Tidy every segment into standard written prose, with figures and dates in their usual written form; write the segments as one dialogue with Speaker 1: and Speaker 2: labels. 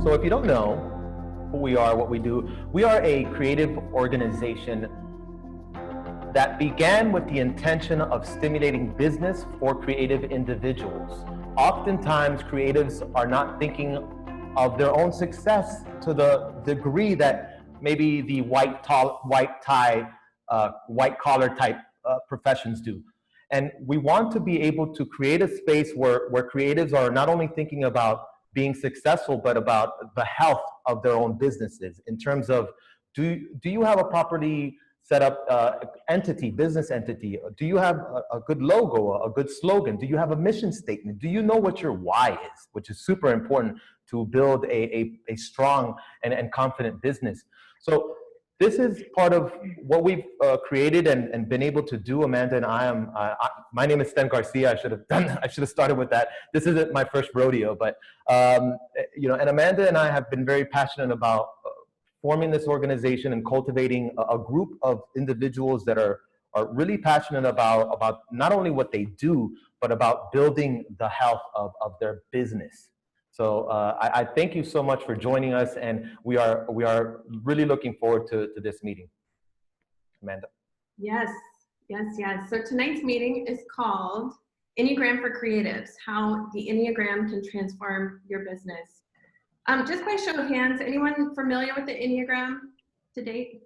Speaker 1: So if you don't know who we are, what we do, we are a creative organization that began with the intention of stimulating business for creative individuals. Oftentimes, creatives are not thinking of their own success to the degree that maybe the white collar type professions do. And we want to be able to create a space where creatives are not only thinking about being successful, but about the health of their own businesses in terms of, do you have a properly set up business entity? Do you have a good logo, a good slogan? Do you have a mission statement? Do you know what your why is, which is super important to build a strong and confident business? So this is part of what we've created and been able to do. Amanda and my name is Sten Garcia. I should have started with that. This isn't my first rodeo, but and Amanda and I have been very passionate about forming this organization and cultivating a group of individuals that are really passionate about not only what they do, but about building the health of their business. So I thank you so much for joining us, and we are really looking forward to this meeting. Amanda.
Speaker 2: Yes. So tonight's meeting is called Enneagram for Creatives, How the Enneagram Can Transform Your Business. Just by show of hands, anyone familiar with the Enneagram to date?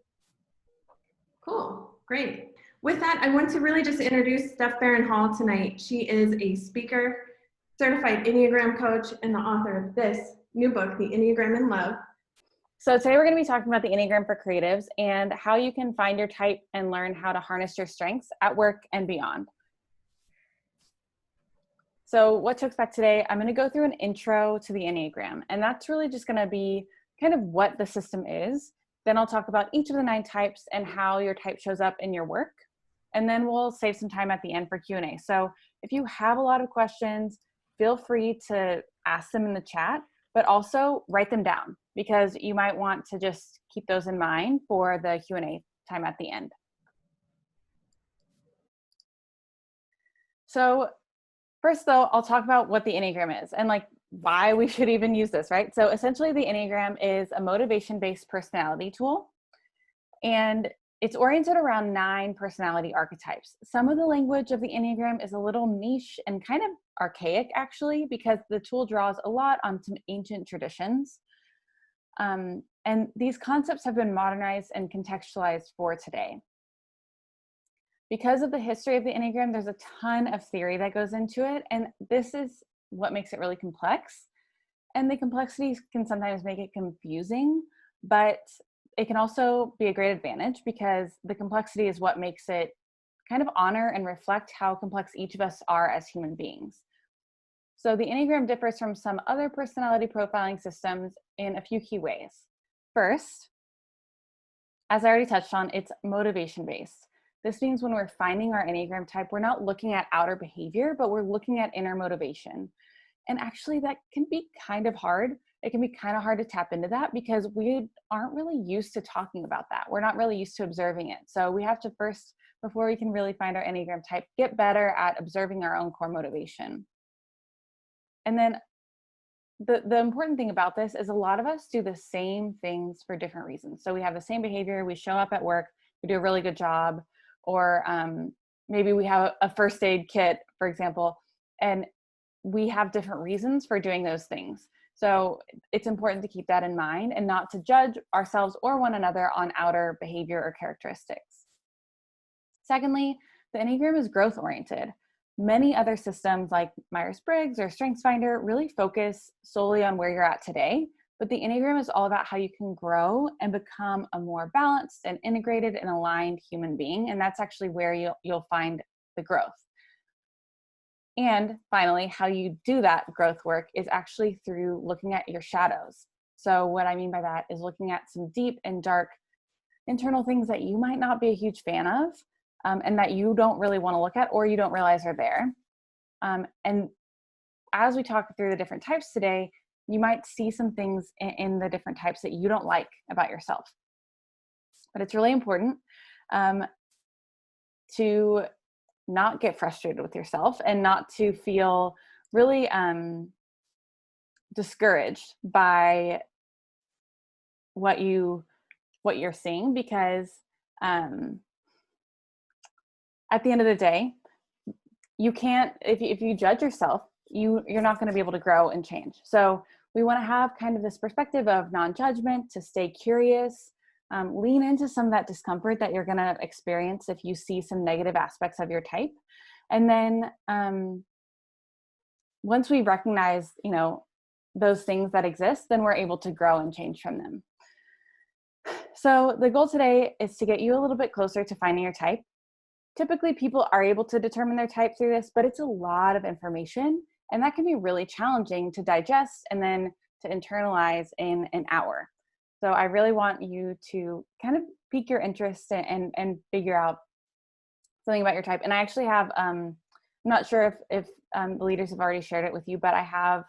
Speaker 2: Cool, great. With that, I want to really just introduce Steph Barron-Hall tonight. She is a speaker, certified Enneagram coach, and the author of this new book, The Enneagram in Love.
Speaker 3: So today we're going to be talking about the Enneagram for Creatives and how you can find your type and learn how to harness your strengths at work and beyond. So what to expect today, I'm going to go through an intro to the Enneagram, and that's really just going to be kind of what the system is. Then I'll talk about each of the 9 types and how your type shows up in your work. And then we'll save some time at the end for Q&A. So if you have a lot of questions, feel free to ask them in the chat, but also write them down because you might want to just keep those in mind for the Q&A time at the end. So first though, I'll talk about what the Enneagram is and like why we should even use this, right? So essentially the Enneagram is a motivation-based personality tool, and it's oriented around 9 personality archetypes. Some of the language of the Enneagram is a little niche and kind of archaic actually, because the tool draws a lot on some ancient traditions. And these concepts have been modernized and contextualized for today. Because of the history of the Enneagram, there's a ton of theory that goes into it, and this is what makes it really complex. And the complexities can sometimes make it confusing, but it can also be a great advantage because the complexity is what makes it kind of honor and reflect how complex each of us are as human beings. So the Enneagram differs from some other personality profiling systems in a few key ways. First, as I already touched on, it's motivation-based. This means when we're finding our Enneagram type, we're not looking at outer behavior, but we're looking at inner motivation. And actually that can be kind of hard. It can be kind of hard to tap into that because we aren't really used to talking about that. We're not really used to observing it. So we have to first, before we can really find our Enneagram type, get better at observing our own core motivation. And then the important thing about this is a lot of us do the same things for different reasons. So we have the same behavior, we show up at work, we do a really good job, or maybe we have a first aid kit, for example, and we have different reasons for doing those things. So it's important to keep that in mind and not to judge ourselves or one another on outer behavior or characteristics. Secondly, the Enneagram is growth oriented. Many other systems like Myers-Briggs or StrengthsFinder really focus solely on where you're at today, but the Enneagram is all about how you can grow and become a more balanced and integrated and aligned human being, and that's actually where you'll find the growth. And finally, how you do that growth work is actually through looking at your shadows. So what I mean by that is looking at some deep and dark internal things that you might not be a huge fan of, and that you don't really want to look at or you don't realize are there. And as we talk through the different types today, you might see some things in the different types that you don't like about yourself. But it's really important to not get frustrated with yourself and not to feel really discouraged by what you're seeing, because at the end of the day, you can't, if you judge yourself, you're not going to be able to grow and change. So we want to have kind of this perspective of non-judgment, to stay curious, lean into some of that discomfort that you're going to experience if you see some negative aspects of your type. And then once we recognize, those things that exist, then we're able to grow and change from them. So the goal today is to get you a little bit closer to finding your type. Typically, people are able to determine their type through this, but it's a lot of information, and that can be really challenging to digest and then to internalize in an hour. So I really want you to kind of pique your interest and figure out something about your type. And I actually have, I'm not sure if the leaders have already shared it with you, but I have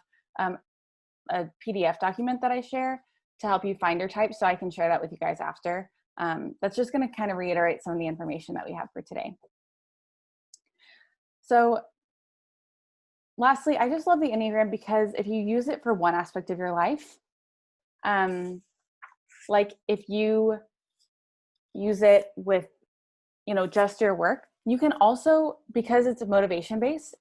Speaker 3: a PDF document that I share to help you find your type. So I can share that with you guys after. That's just going to kind of reiterate some of the information that we have for today. So lastly, I just love the Enneagram because if you use it for one aspect of your life, like if you use it with, just your work, you can also, because it's a motivation based,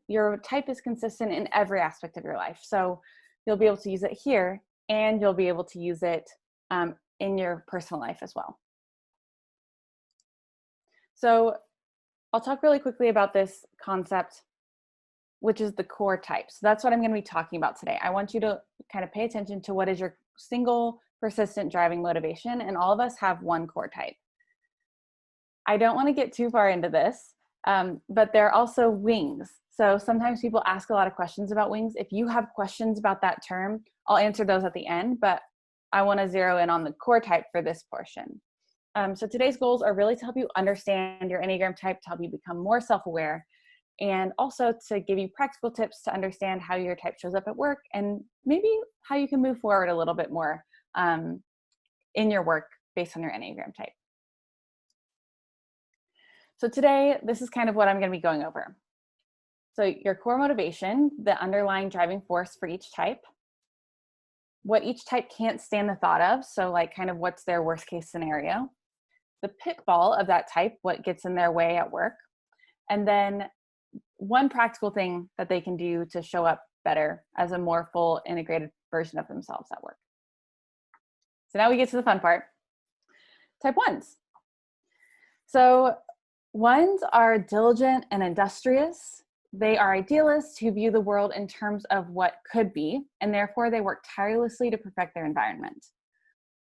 Speaker 3: your type is consistent in every aspect of your life. So you'll be able to use it here, and you'll be able to use it in your personal life as well. So I'll talk really quickly about this concept, which is the core type. So that's what I'm going to be talking about today. I want you to kind of pay attention to what is your single persistent driving motivation, and all of us have one core type. I don't want to get too far into this, but there are also wings. So sometimes people ask a lot of questions about wings. If you have questions about that term, I'll answer those at the end, but I want to zero in on the core type for this portion. So today's goals are really to help you understand your Enneagram type, to help you become more self-aware, and also to give you practical tips to understand how your type shows up at work, and maybe how you can move forward a little bit more in your work based on your Enneagram type. So today, this is kind of what I'm going to be going over. So your core motivation, the underlying driving force for each type, what each type can't stand the thought of, so like kind of what's their worst case scenario, the pitfall of that type, what gets in their way at work, and then one practical thing that they can do to show up better as a more full integrated version of themselves at work. So now we get to the fun part. Type 1s. So 1s are diligent and industrious. They are idealists who view the world in terms of what could be, and therefore they work tirelessly to perfect their environment.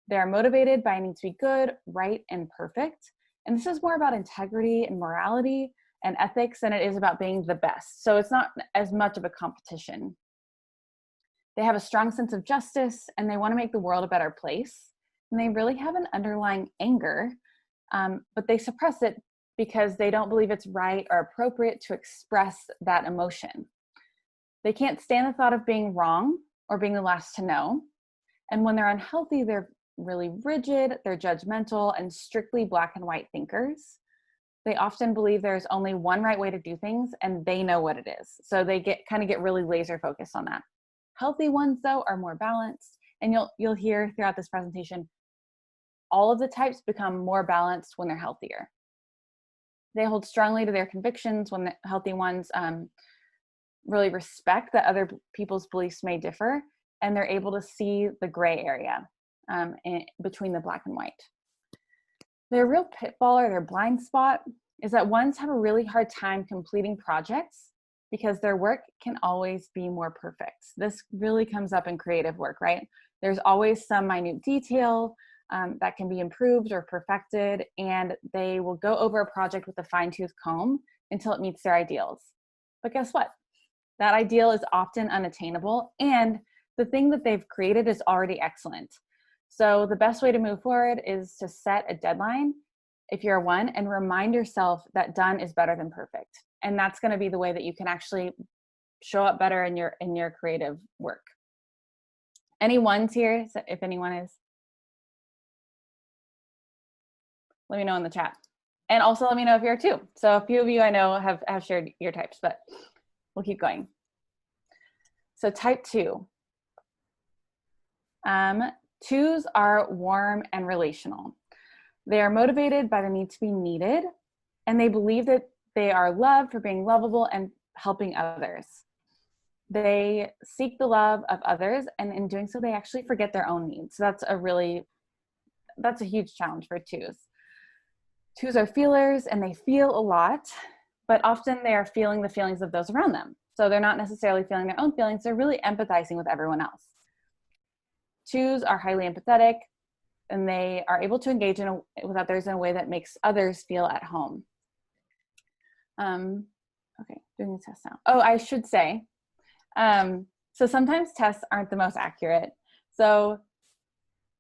Speaker 3: They are motivated by a need to be good, right, and perfect. And this is more about integrity and morality and ethics than it is about being the best. So it's not as much of a competition. They have a strong sense of justice, and they want to make the world a better place. And they really have an underlying anger, but they suppress it because they don't believe it's right or appropriate to express that emotion. They can't stand the thought of being wrong or being the last to know. And when they're unhealthy, they're really rigid, they're judgmental, and strictly black and white thinkers. They often believe there's only one right way to do things, and they know what it is. So they get really laser focused on that. Healthy 1s, though, are more balanced. And you'll hear throughout this presentation, all of the types become more balanced when they're healthier. They hold strongly to their convictions when the healthy 1s really respect that other people's beliefs may differ, and they're able to see the gray area between the black and white. Their real pitfall or their blind spot is that 1s have a really hard time completing projects because their work can always be more perfect. This really comes up in creative work, right? There's always some minute detail that can be improved or perfected, and they will go over a project with a fine-tooth comb until it meets their ideals. But guess what? That ideal is often unattainable, and the thing that they've created is already excellent. So the best way to move forward is to set a deadline if you're a 1, and remind yourself that done is better than perfect. And that's going to be the way that you can actually show up better in your creative work. Any 1s here, if anyone is? Let me know in the chat. And also let me know if you're a 2. So a few of you I know have shared your types, but we'll keep going. So type 2. Twos are warm and relational. They are motivated by the need to be needed, and they believe that they are loved for being lovable and helping others. They seek the love of others, and in doing so, they actually forget their own needs. So that's a huge challenge for twos. Twos are feelers, and they feel a lot, but often they are feeling the feelings of those around them. So they're not necessarily feeling their own feelings, they're really empathizing with everyone else. Twos are highly empathetic, and they are able to engage with others in a way that makes others feel at home. Okay, doing the test now. Oh, I should say, so sometimes tests aren't the most accurate. So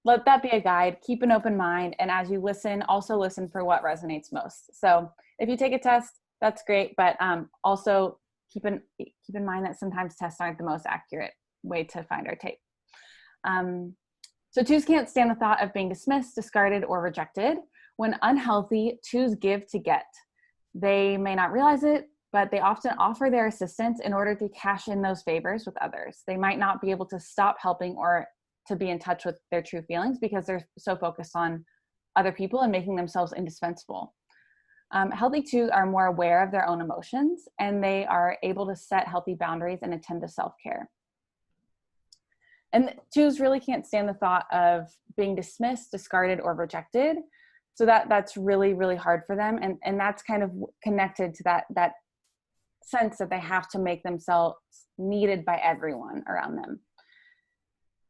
Speaker 3: let that be a guide. Keep an open mind, and as you listen, also listen for what resonates most. So if you take a test, that's great, but also keep in mind that sometimes tests aren't the most accurate way to find our tape. So twos can't stand the thought of being dismissed, discarded, or rejected. When unhealthy, twos give to get. They may not realize it, but they often offer their assistance in order to cash in those favors with others. They might not be able to stop helping or to be in touch with their true feelings because they're so focused on other people and making themselves indispensable. Healthy twos are more aware of their own emotions, and they are able to set healthy boundaries and attend to self-care. And twos really can't stand the thought of being dismissed, discarded, or rejected. So that's really, really hard for them. And that's kind of connected to that sense that they have to make themselves needed by everyone around them.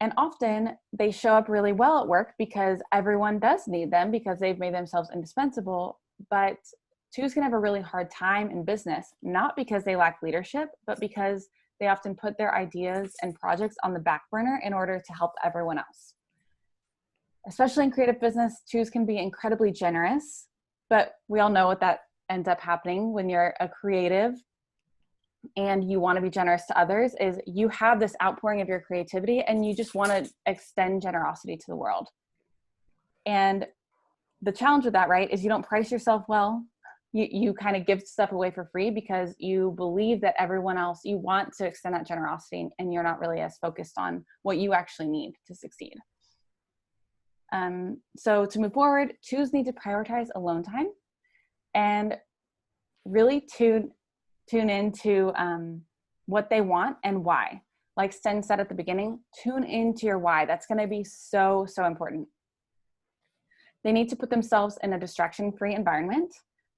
Speaker 3: And often they show up really well at work because everyone does need them because they've made themselves indispensable. But twos can have a really hard time in business, not because they lack leadership, but because they often put their ideas and projects on the back burner in order to help everyone else. Especially in creative business, twos can be incredibly generous, but we all know what that ends up happening when you're a creative and you want to be generous to others is you have this outpouring of your creativity and you just want to extend generosity to the world. And the challenge with that, right, is you don't price yourself well. You kind of give stuff away for free because you believe that everyone else, you want to extend that generosity and you're not really as focused on what you actually need to succeed. So to move forward, twos need to prioritize alone time and really tune into what they want and why. Like Sten said at the beginning, tune into your why. That's going to be so, so important. They need to put themselves in a distraction-free environment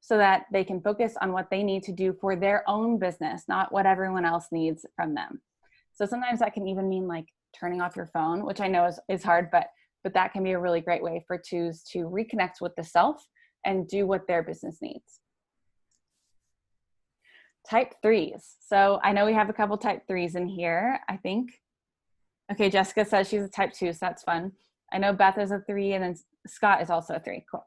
Speaker 3: so that they can focus on what they need to do for their own business, not what everyone else needs from them. So sometimes that can even mean like turning off your phone, which I know is hard, but that can be a really great way for twos to reconnect with the self and do what their business needs. Type threes. So I know we have a couple type threes in here, I think. Okay, Jessica says she's a type 2, so that's fun. I know Beth is a 3, and then Scott is also a 3. Cool.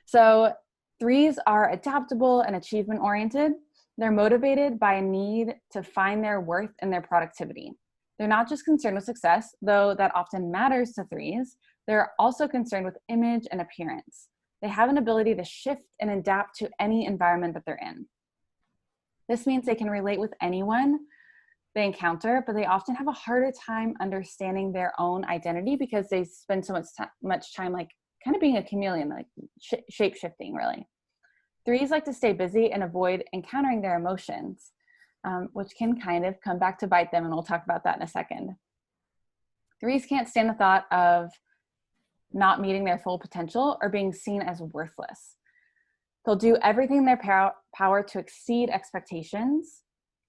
Speaker 3: So threes are adaptable and achievement oriented. They're motivated by a need to find their worth in their productivity. They're not just concerned with success, though that often matters to threes. They're also concerned with image and appearance. They have an ability to shift and adapt to any environment that they're in. This means they can relate with anyone they encounter, but they often have a harder time understanding their own identity because they spend so much time like kind of being a chameleon, like shape-shifting really. Threes like to stay busy and avoid encountering their emotions, which can kind of come back to bite them, and we'll talk about that in a second. Threes can't stand the thought of not meeting their full potential or being seen as worthless. They'll do everything in their power to exceed expectations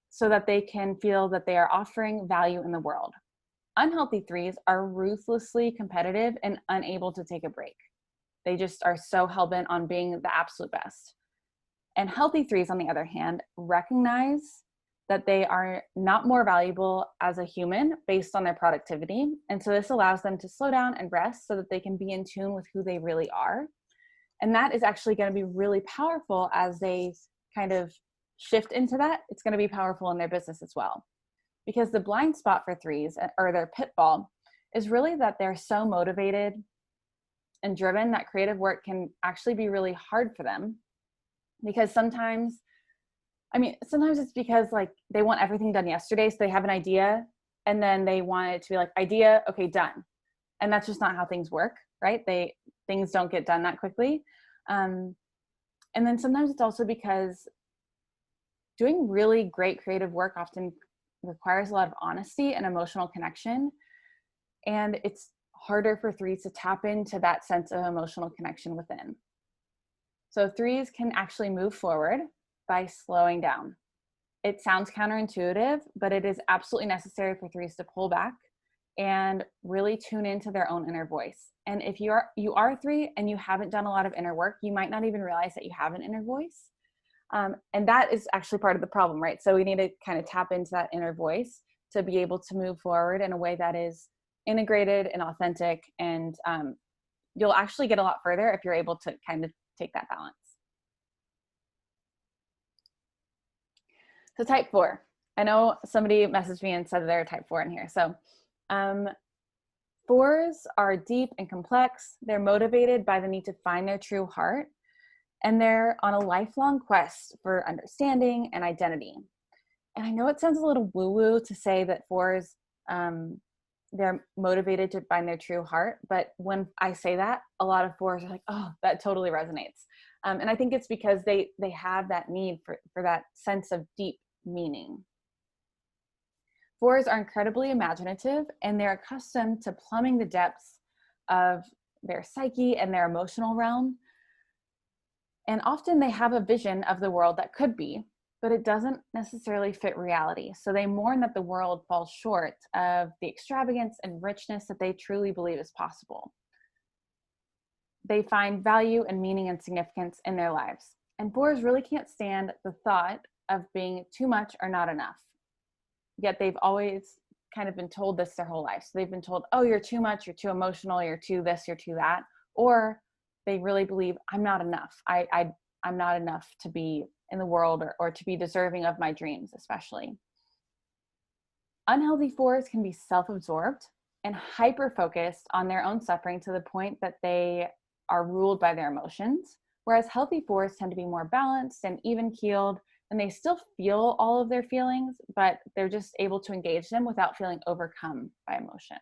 Speaker 3: so that they can feel that they are offering value in the world. Unhealthy threes are ruthlessly competitive and unable to take a break. They just are so hell-bent on being the absolute best. And healthy threes, on the other hand, recognize that they are not more valuable as a human based on their productivity. And so this allows them to slow down and rest so that they can be in tune with who they really are. And that is actually going to be really powerful as they kind of shift into that. It's going to be powerful in their business as well. Because the blind spot for threes, or their pitfall, is really that they're so motivated and driven that creative work can actually be really hard for them. Because sometimes it's because like they want everything done yesterday. So they have an idea and then they want it to be like idea, okay, done. And that's just not how things work, right? Things don't get done that quickly. And then sometimes it's also because doing really great creative work often requires a lot of honesty and emotional connection. And it's harder for threes to tap into that sense of emotional connection within. So threes can actually move forward by slowing down. It sounds counterintuitive, but it is absolutely necessary for threes to pull back and really tune into their own inner voice. And if you are a three and you haven't done a lot of inner work, you might not even realize that you have an inner voice. And that is actually part of the problem, right? So we need to kind of tap into that inner voice to be able to move forward in a way that is integrated and authentic. And you'll actually get a lot further if you're able to kind of take that balance. So type 4. I know somebody messaged me and said they're type 4 in here. So 4s are deep and complex. They're motivated by the need to find their true heart. And they're on a lifelong quest for understanding and identity. And I know it sounds a little woo-woo to say that 4s, they're motivated to find their true heart. But when I say that, a lot of 4s are like, oh, that totally resonates. And I think it's because they have that need for that sense of deep meaning. 4s are incredibly imaginative, and they're accustomed to plumbing the depths of their psyche and their emotional realm. And often they have a vision of the world that could be, but it doesn't necessarily fit reality. So they mourn that the world falls short of the extravagance and richness that they truly believe is possible. They find value and meaning and significance in their lives. And 4s really can't stand the thought of being too much or not enough. Yet they've always kind of been told this their whole life. So they've been told, oh, you're too much, you're too emotional, you're too this, you're too that. Or they really believe I'm not enough. I'm not enough to be in the world or to be deserving of my dreams, especially. Unhealthy 4s can be self-absorbed and hyper-focused on their own suffering to the point that they are ruled by their emotions, whereas healthy 4s tend to be more balanced and even-keeled, and they still feel all of their feelings, but they're just able to engage them without feeling overcome by emotion.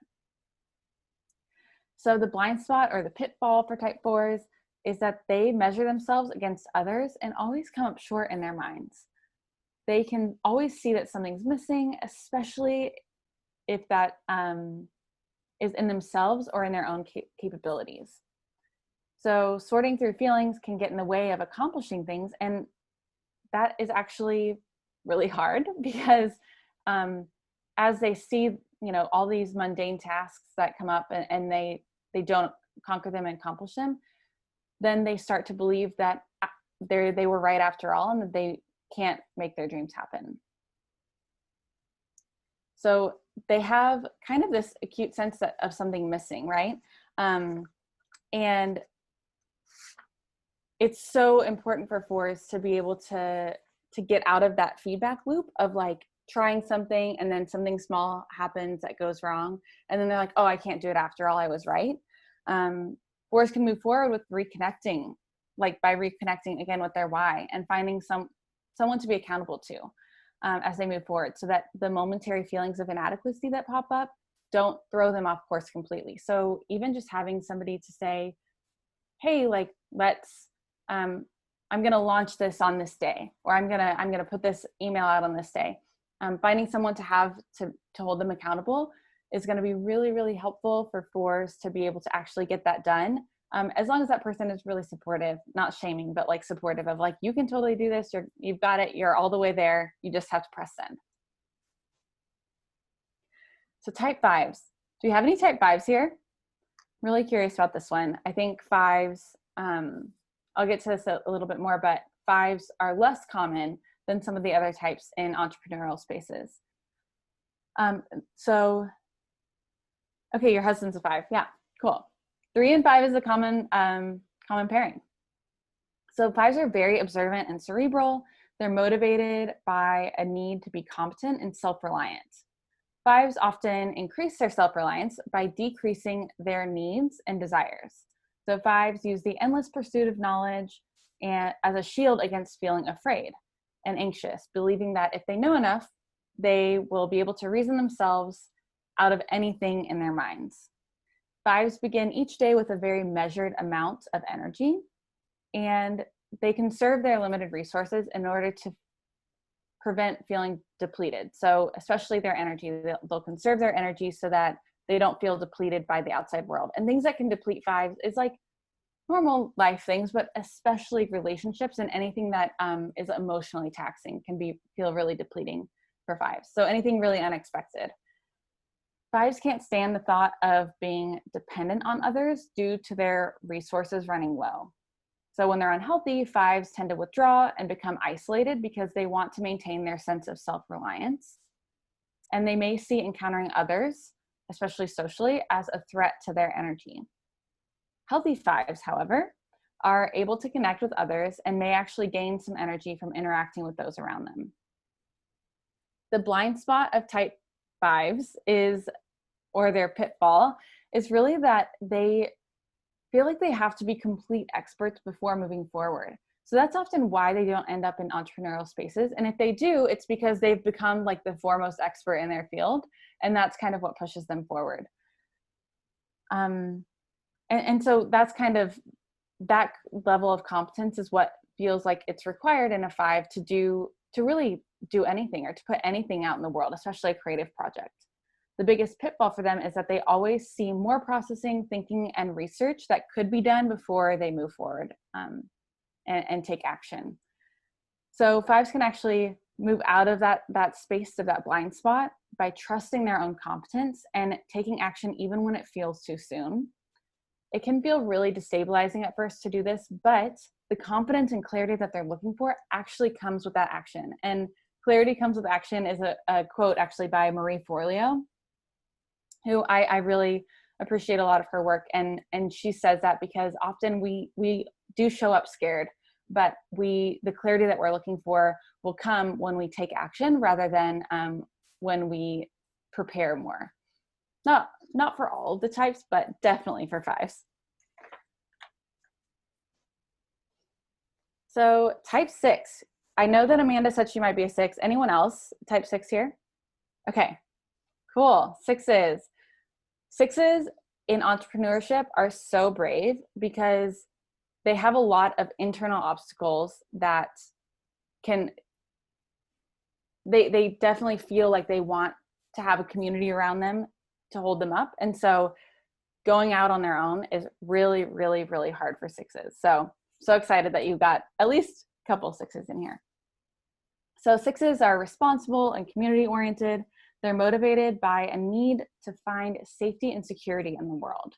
Speaker 3: So the blind spot or the pitfall for type 4s is that they measure themselves against others and always come up short in their minds. They can always see that something's missing, especially if that is in themselves or in their own capabilities. So sorting through feelings can get in the way of accomplishing things, and that is actually really hard because as they see, all these mundane tasks that come up and they don't conquer them and accomplish them, then they start to believe that they were right after all and that they can't make their dreams happen. So they have kind of this acute sense of something missing, right? And it's so important for 4s to be able to get out of that feedback loop of like trying something and then something small happens that goes wrong. And then they're like, oh, I can't do it after all, I was right. 4s can move forward with reconnecting, like by reconnecting again with their why and finding someone to be accountable to as they move forward, so that the momentary feelings of inadequacy that pop up don't throw them off course completely. So even just having somebody to say, hey, like, let's, I'm going to launch this on this day, or I'm going to put this email out on this day. Finding someone to have to hold them accountable is going to be really, really helpful for 4s to be able to actually get that done. As long as that person is really supportive, not shaming, but like supportive of like, you can totally do this. You've got it. You're all the way there. You just have to press send. So type 5s. Do we have any type 5s here? I'm really curious about this one. I think 5s, I'll get to this a little bit more, but 5s are less common than some of the other types in entrepreneurial spaces. Okay, your husband's a 5. Yeah, cool. 3 and 5 is a common pairing. So 5s are very observant and cerebral. They're motivated by a need to be competent and self-reliant. 5s often increase their self-reliance by decreasing their needs and desires. So 5s use the endless pursuit of knowledge and as a shield against feeling afraid and anxious, believing that if they know enough, they will be able to reason themselves out of anything in their minds. Fives begin each day with a very measured amount of energy, and they conserve their limited resources in order to prevent feeling depleted. So especially their energy, they'll conserve their energy so that they don't feel depleted by the outside world. And things that can deplete fives is like normal life things, but especially relationships, and anything that is emotionally taxing can feel really depleting for fives. So anything really unexpected. Fives can't stand the thought of being dependent on others due to their resources running low. So when they're unhealthy, fives tend to withdraw and become isolated because they want to maintain their sense of self-reliance. And they may see encountering others, especially socially, as a threat to their energy. Healthy fives, however, are able to connect with others and may actually gain some energy from interacting with those around them. The blind spot of type fives is, or their pitfall, is really that they feel like they have to be complete experts before moving forward. So that's often why they don't end up in entrepreneurial spaces. And if they do, it's because they've become like the foremost expert in their field, and that's kind of what pushes them forward. And so that's kind of, that level of competence is what feels like it's required in a five to really do anything, or to put anything out in the world, especially a creative project. The biggest pitfall for them is that they always see more processing, thinking, and research that could be done before they move forward and take action. So fives can actually move out of that space of that blind spot by trusting their own competence and taking action even when it feels too soon. It can feel really destabilizing at first to do this, but the confidence and clarity that they're looking for actually comes with that action. And clarity comes with action is a quote actually by Marie Forleo, who I really appreciate a lot of her work. And she says that because often we do show up scared, but the clarity that we're looking for will come when we take action rather than when we prepare more. Not for all of the types, but definitely for fives. So type 6. I know that Amanda said she might be a 6. Anyone else type 6 here? Okay, cool. Sixes in entrepreneurship are so brave because they have a lot of internal obstacles that they definitely feel like they want to have a community around them to hold them up. And so going out on their own is really, really, really hard for sixes. So excited that you got at least a couple sixes in here. So sixes are responsible and community oriented. They're motivated by a need to find safety and security in the world.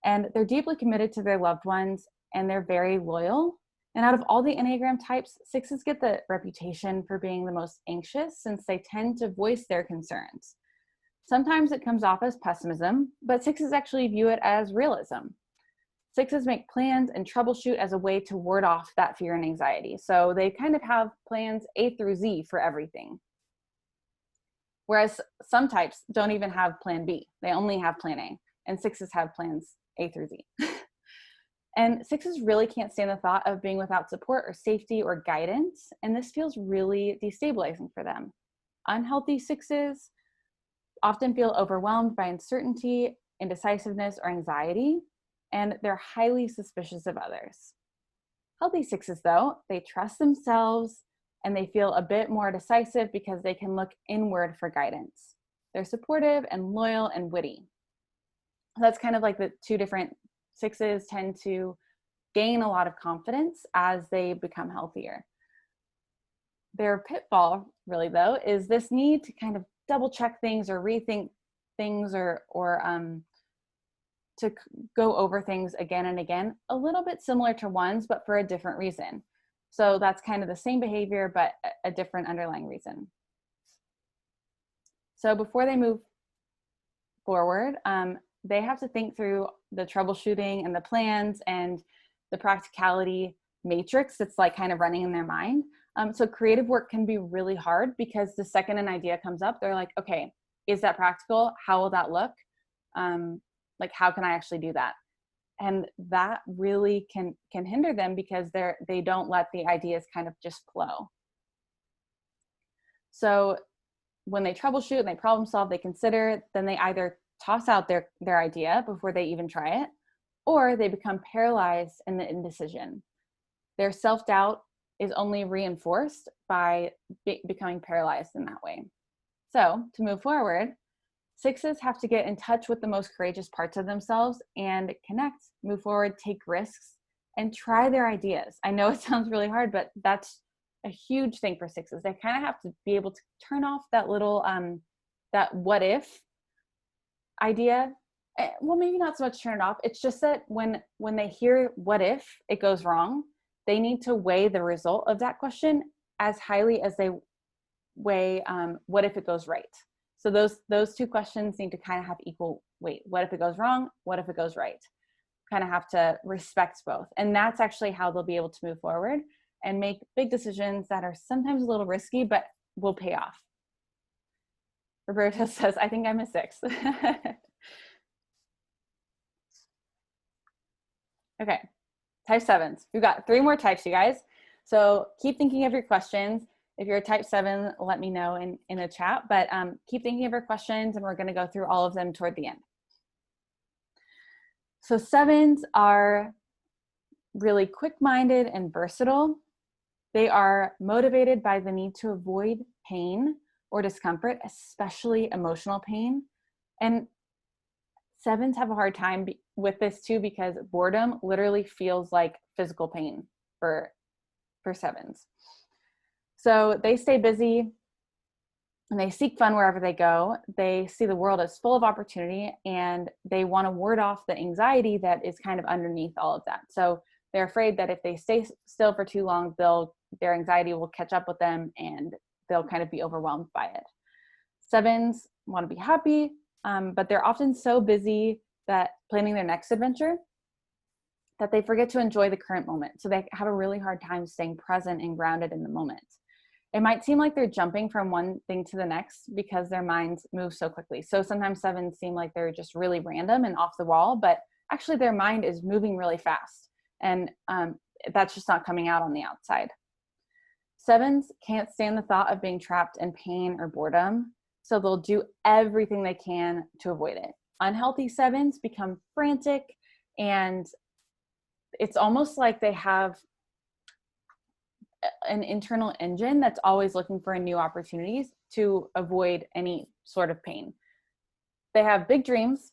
Speaker 3: And they're deeply committed to their loved ones, and they're very loyal. And out of all the Enneagram types, sixes get the reputation for being the most anxious since they tend to voice their concerns. Sometimes it comes off as pessimism, but sixes actually view it as realism. Sixes make plans and troubleshoot as a way to ward off that fear and anxiety. So they kind of have plans A through Z for everything. Whereas some types don't even have plan B. They only have plan A. And sixes have plans A through Z. And sixes really can't stand the thought of being without support or safety or guidance. And this feels really destabilizing for them. Unhealthy sixes often feel overwhelmed by uncertainty, indecisiveness, or anxiety, and they're highly suspicious of others. Healthy sixes, though, they trust themselves and they feel a bit more decisive because they can look inward for guidance. They're supportive and loyal and witty. That's kind of like the two different sixes tend to gain a lot of confidence as they become healthier. Their pitfall, really, though, is this need to kind of double check things or rethink things or to go over things again and again, a little bit similar to ones, but for a different reason. So that's kind of the same behavior, but a different underlying reason. So before they move forward, they have to think through the troubleshooting and the plans and the practicality matrix that's like kind of running in their mind. So creative work can be really hard because the second an idea comes up, they're like, okay, is that practical? How will that look? Like, how can I actually do that? And that really can hinder them because they don't let the ideas kind of just flow. So when they troubleshoot and they problem solve, they consider, then they either toss out their idea before they even try it, or they become paralyzed in the indecision. Their self-doubt is only reinforced by becoming paralyzed in that way. So to move forward, 6s have to get in touch with the most courageous parts of themselves and connect, move forward, take risks, and try their ideas. I know it sounds really hard, but that's a huge thing for 6s. They kind of have to be able to turn off that little, that what if idea. Well, maybe not so much turn it off. It's just that when they hear what if it goes wrong, they need to weigh the result of that question as highly as they weigh what if it goes right. So those two questions need to kind of have equal weight. What if it goes wrong? What if it goes right? Kind of have to respect both. And that's actually how they'll be able to move forward and make big decisions that are sometimes a little risky, but will pay off. Roberta says, I think I'm a 6. Okay, type 7s. We've got 3 more types, you guys. So keep thinking of your questions. If you're a type 7, let me know in the chat, but keep thinking of your questions and we're gonna go through all of them toward the end. So 7s are really quick-minded and versatile. They are motivated by the need to avoid pain or discomfort, especially emotional pain. And 7s have a hard time with this too, because boredom literally feels like physical pain for 7s. So they stay busy and they seek fun wherever they go. They see the world as full of opportunity and they want to ward off the anxiety that is kind of underneath all of that. So they're afraid that if they stay still for too long, their anxiety will catch up with them and they'll kind of be overwhelmed by it. 7s want to be happy, but they're often so busy that planning their next adventure that they forget to enjoy the current moment. So they have a really hard time staying present and grounded in the moment. It might seem like they're jumping from one thing to the next because their minds move so quickly. So sometimes 7s seem like they're just really random and off the wall, but actually their mind is moving really fast. And that's just not coming out on the outside. 7s can't stand the thought of being trapped in pain or boredom, so they'll do everything they can to avoid it. Unhealthy 7s become frantic, and it's almost like they have an internal engine that's always looking for new opportunities to avoid any sort of pain. They have big dreams,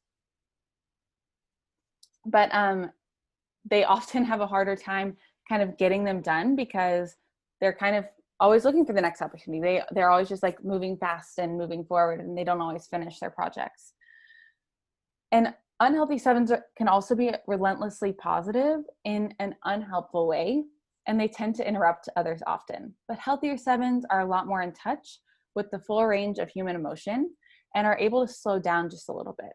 Speaker 3: but they often have a harder time kind of getting them done because they're kind of always looking for the next opportunity. They're always just like moving fast and moving forward, and they don't always finish their projects. And unhealthy 7s can also be relentlessly positive in an unhelpful way, and they tend to interrupt others often. But healthier 7s are a lot more in touch with the full range of human emotion and are able to slow down just a little bit.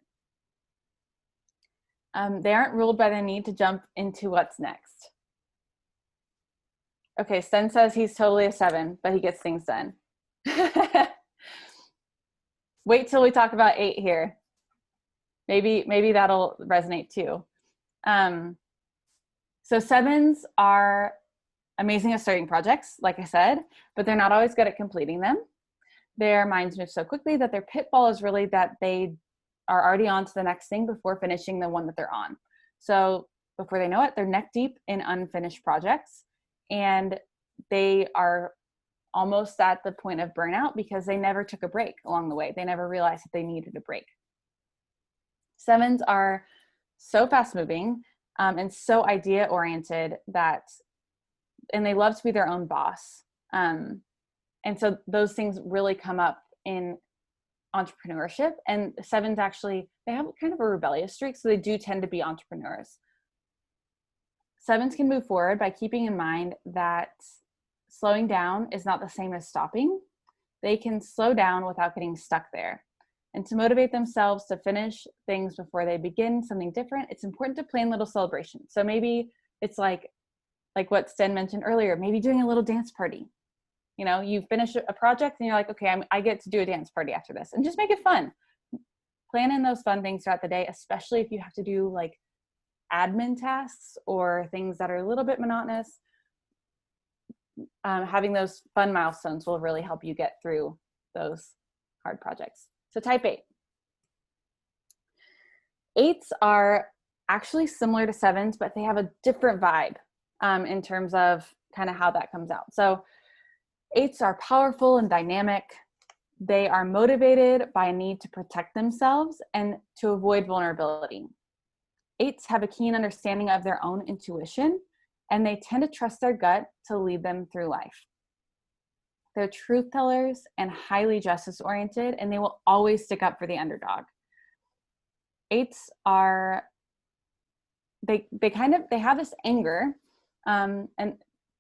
Speaker 3: They aren't ruled by the need to jump into what's next. Okay, Sten says he's totally a 7, but he gets things done. Wait till we talk about 8 here. Maybe that'll resonate too. So 7s are amazing at starting projects, like I said, but they're not always good at completing them. Their minds move so quickly that their pitfall is really that they are already on to the next thing before finishing the one that they're on. So before they know it, they're neck deep in unfinished projects, and they are almost at the point of burnout because they never took a break along the way. They never realized that they needed a break. 7s are so fast moving and so idea oriented and they love to be their own boss. And so those things really come up in entrepreneurship, and 7s actually, they have kind of a rebellious streak, so they do tend to be entrepreneurs. 7s can move forward by keeping in mind that slowing down is not the same as stopping. They can slow down without getting stuck there. And to motivate themselves to finish things before they begin something different, it's important to plan little celebrations. So maybe it's like what Sten mentioned earlier, maybe doing a little dance party. You know, you finish a project and you're like, okay, I get to do a dance party after this, and just make it fun. Plan in those fun things throughout the day, especially if you have to do like admin tasks or things that are a little bit monotonous. Having those fun milestones will really help you get through those hard projects. So type 8. 8s are actually similar to 7s, but they have a different vibe in terms of kind of how that comes out. So 8s are powerful and dynamic. They are motivated by a need to protect themselves and to avoid vulnerability. 8s have a keen understanding of their own intuition, and they tend to trust their gut to lead them through life. They're truth tellers and highly justice oriented, and they will always stick up for the underdog. 8s are, they have this anger, and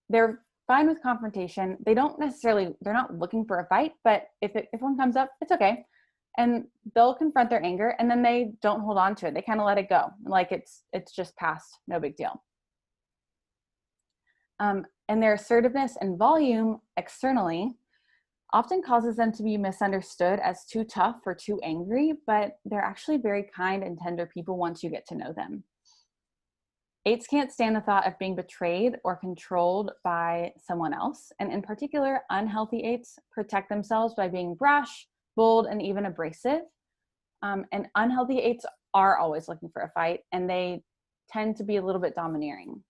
Speaker 3: they're fine with confrontation. They're not looking for a fight, but if one comes up, it's okay. And they'll confront their anger, and then they don't hold on to it. They kind of let it go. Like it's just past, no big deal. And their assertiveness and volume externally often causes them to be misunderstood as too tough or too angry, but they're actually very kind and tender people once you get to know them. 8s can't stand the thought of being betrayed or controlled by someone else. And in particular, unhealthy 8s protect themselves by being brash, bold, and even abrasive. And unhealthy 8s are always looking for a fight, and they tend to be a little bit domineering.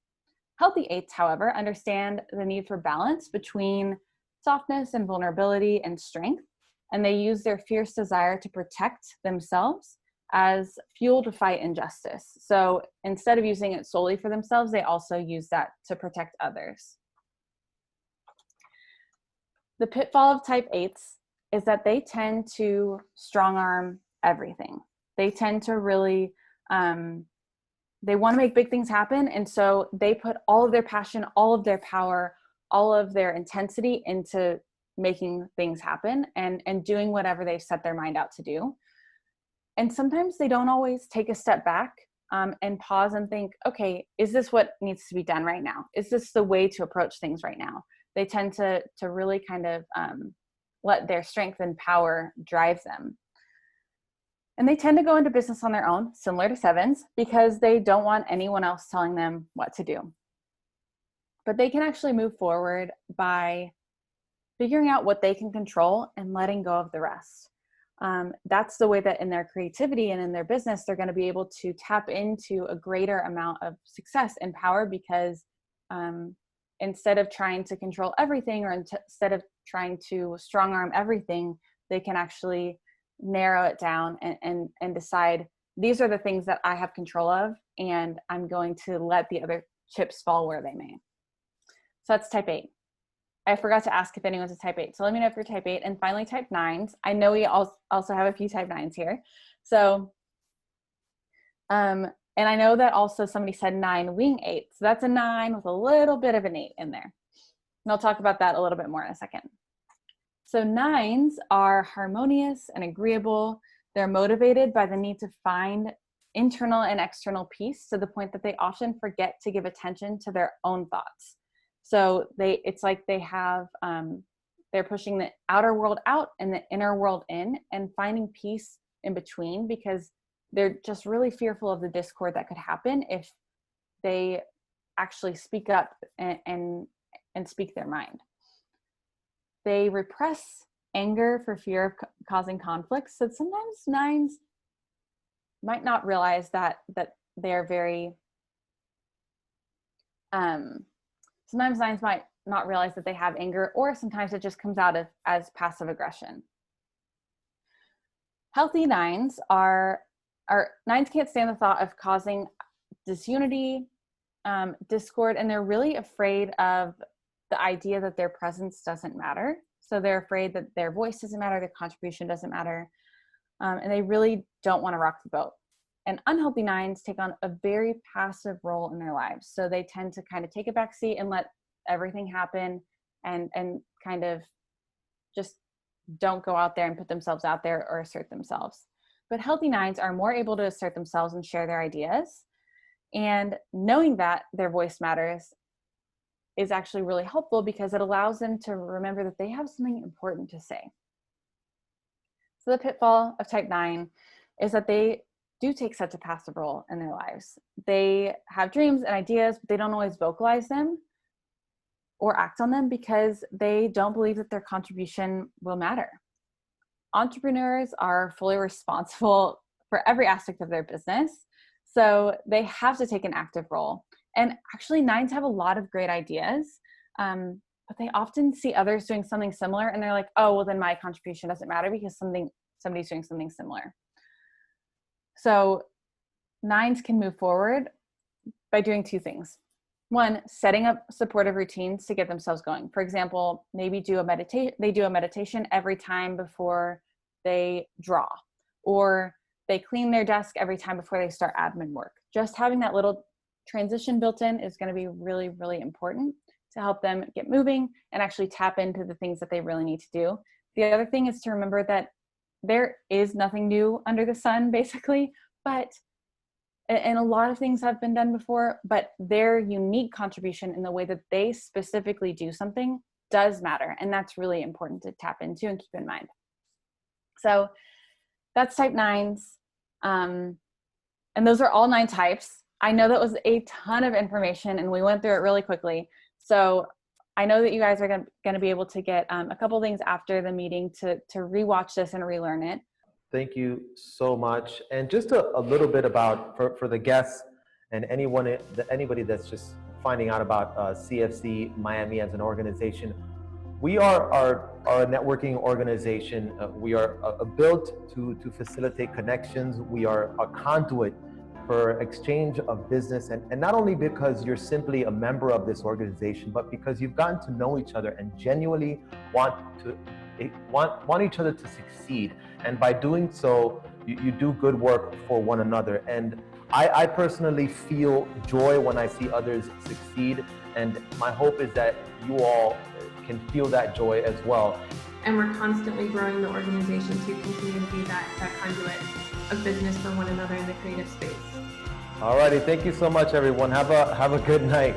Speaker 3: Healthy 8s, however, understand the need for balance between softness and vulnerability and strength, and they use their fierce desire to protect themselves as fuel to fight injustice. So instead of using it solely for themselves, they also use that to protect others. The pitfall of type 8s is that they tend to strong arm everything. They tend to really, they want to make big things happen. And so they put all of their passion, all of their power, all of their intensity into making things happen and doing whatever they've set their mind out to do. And sometimes they don't always take a step back and pause and think, okay, is this what needs to be done right now? Is this the way to approach things right now? They tend to really kind of let their strength and power drive them. And they tend to go into business on their own, similar to 7s, because they don't want anyone else telling them what to do. But they can actually move forward by figuring out what they can control and letting go of the rest. That's the way that in their creativity and in their business, they're going to be able to tap into a greater amount of success and power, because instead of trying to control everything, or instead of trying to strong arm everything, they can actually narrow it down and decide, these are the things that I have control of, and I'm going to let the other chips fall where they may. So that's type 8. I forgot to ask if anyone's a type 8. So let me know if you're type 8. And finally, type 9s. I know we also have a few type 9s here. So, and I know that also somebody said 9 wing 8. So that's a 9 with a little bit of an 8 in there. And I'll talk about that a little bit more in a second. So 9s are harmonious and agreeable. They're motivated by the need to find internal and external peace, to the point that they often forget to give attention to their own thoughts. So it's like they have, they're pushing the outer world out and the inner world in, and finding peace in between, because they're just really fearful of the discord that could happen if they actually speak up and speak their mind. They repress anger for fear of causing conflicts. So sometimes 9s might not realize that they're very, sometimes 9s might not realize that they have anger, or sometimes it just comes out as passive aggression. Healthy 9s are 9s can't stand the thought of causing disunity, discord, and they're really afraid of the idea that their presence doesn't matter. So they're afraid that their voice doesn't matter, their contribution doesn't matter, and they really don't want to rock the boat. And unhealthy 9s take on a very passive role in their lives. So they tend to kind of take a back seat and let everything happen, and kind of just don't go out there and put themselves out there or assert themselves. But healthy 9s are more able to assert themselves and share their ideas. And knowing that their voice matters is actually really helpful, because it allows them to remember that they have something important to say. So the pitfall of type 9 is that they do take such a passive role in their lives. They have dreams and ideas, but they don't always vocalize them or act on them, because they don't believe that their contribution will matter. entrepreneurs are fully responsible for every aspect of their business. So they have to take an active role. And actually, nines have a lot of great ideas, but they often see others doing something similar and they're like, oh, well, then my contribution doesn't matter because somebody's doing something similar. So nines can move forward by doing two things. One, setting up supportive routines to get themselves going. For example, maybe they do a meditation every time before they draw, or they clean their desk every time before they start admin work. Just having that little transition built in is going to be really, really important to help them get moving and actually tap into the things that they really need to do. The other thing is to remember that there is nothing new under the sun, basically, and a lot of things have been done before, but their unique contribution in the way that they specifically do something does matter. And that's really important to tap into and keep in mind. So that's type nines. And those are all 9 types. I know that was a ton of information and we went through it really quickly. So I know that you guys are going to be able to get a couple things after the meeting to rewatch this and relearn it.
Speaker 1: Thank you so much. And just a little bit about, for the guests and anybody that's just finding out about CFC Miami as an organization, we are a networking organization. We are built to facilitate connections. We are a conduit for exchange of business, and not only because you're simply a member of this organization, but because you've gotten to know each other and genuinely want each other to succeed. And by doing so, you do good work for one another. And I personally feel joy when I see others succeed. And my hope is that you all can feel that joy as well.
Speaker 2: And we're constantly growing the organization to continue to be that conduit of business for one another in the creative space.
Speaker 1: All righty, thank you so much, everyone. Have a good night.